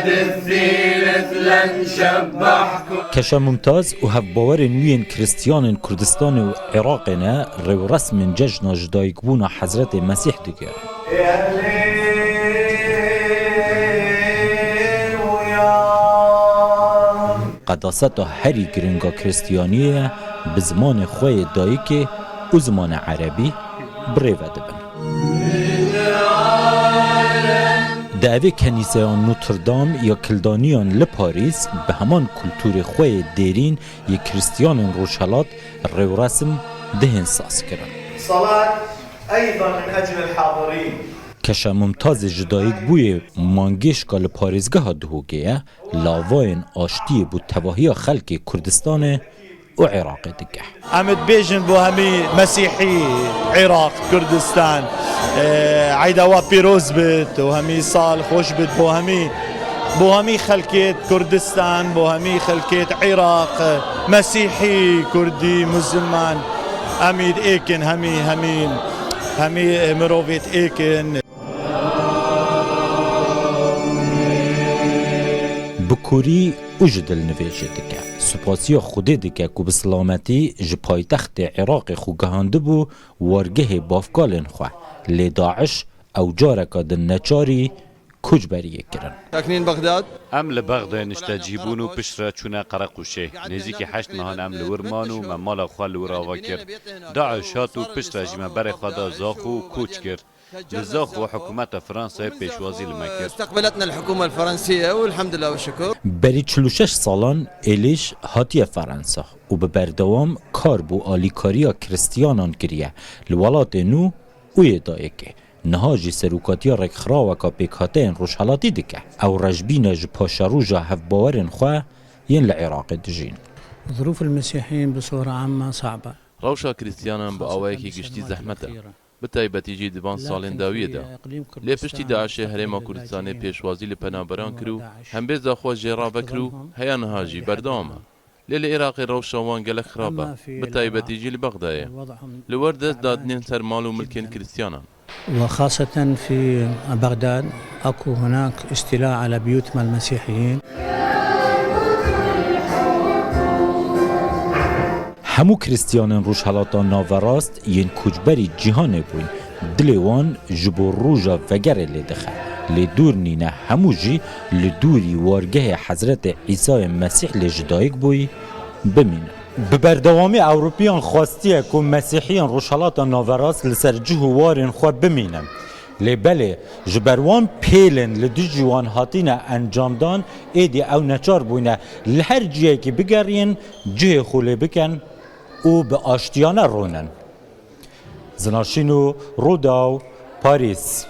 بعد الثلث لنشبحكم. كشا ممتاز و هفباور نوين كريستيان كردستان و عراقنا رو رسم جشن جدايك بونا حضرت مسيح دقيا قداستا هری گرنگا كريستيانية بزمان خوي دايك و زمان عربي بريوه دبن. دعوه کنیسه نوتردام یا کلدانیان لپاریس به همان کلتور خوی دیرین یک کریستیان روشالات رو رسم دهن ساز کرن. صلاة أيضا من أجل الحاضرين. کشا ممتاز جدایک بوی مانگیشکا لپاریزگاه دهوگیه لاواین آشتی بود تواهی خلق کردستان و عراق دیگه. امد بیجن بو همی مسیحی عراق کردستان عیدوا پیروز بید و همی سال خوش بید بو همی خلقیت کردستان بو همی خلقیت عراق مسیحی کردی مسلمان امید ایکن همی مروفیت ایکن. بکوری اجدل نویجه دیگه سپاسی خوده دیگه که به سلامتی جپای تخت عراق خوگهانده بو وارگه بافکالن خواه لی داعش او جارکا دن نچاری کجبریه کرن. ساکنین بغداد؟ ام لبغداد نشتجیبونو پشرا چونه قرقوشه نزیک 8 ماهان ام لورمانو ممالا خواه لوراوا کرد. داعش هاتو پشرا جیمه بر خدا زاخو کوچ کرد. لزاخ و حکومت فرانسه پیشوازی لمکر. استقبلتنا الحكومة الفرنسية والحمد لله والشكر. بری 46 سالان ایلیش هاتی فرانسه و به بردوام کار بو آلیکاریا کریستیانان گریه لولات نو اوی دایکه نهاجی سروکاتیا رکخرا و کاپیکاتین روشحالاتی دکه او رجبین جپاشاروجا هفباورن خواه ين لعراق دجين. ظروف المسيحيين بصورة عامة صعبة. روشا كريستيانان بأوايكي قشتي زحمته بتایبەتی جی دبان سالên dawiyê de lê piştî Daişê herêma Kurdistanê pêşwazî li penaberan kir û hembêza xwe jê ravekir û heya niha jî berdewam e. Lê li Iraqê rewşa wan gelek xirab e, bi taybetî jî li Bexdayê. Li wer dest dadinên ser mal û milkên Kristyanan. وخاصة في بغداد أكو هناك استيلاء على بيوتنا المسيحيين. همو کریستیانان روشحالاتان ناوراست ین کجبری جهان بوین دلیوان جبو روژا وگره لیدخه لیدور نینه همو جی لیدوری وارگه حضرت عیسی مسیح لجدایک بوی بمینه. ببردوامی اوروپیان خواستیه که مسیحیان روشحالاتان ناوراست لسر جهوارین خواه بمینه. لبله جبروان پیلن لدو جوان هاتینه انجامدان ایدی او نچار بوینه لهر جیه که بگرین جه خوله بکن او به آشتیانه رونن. زناشینو روداو پاریس.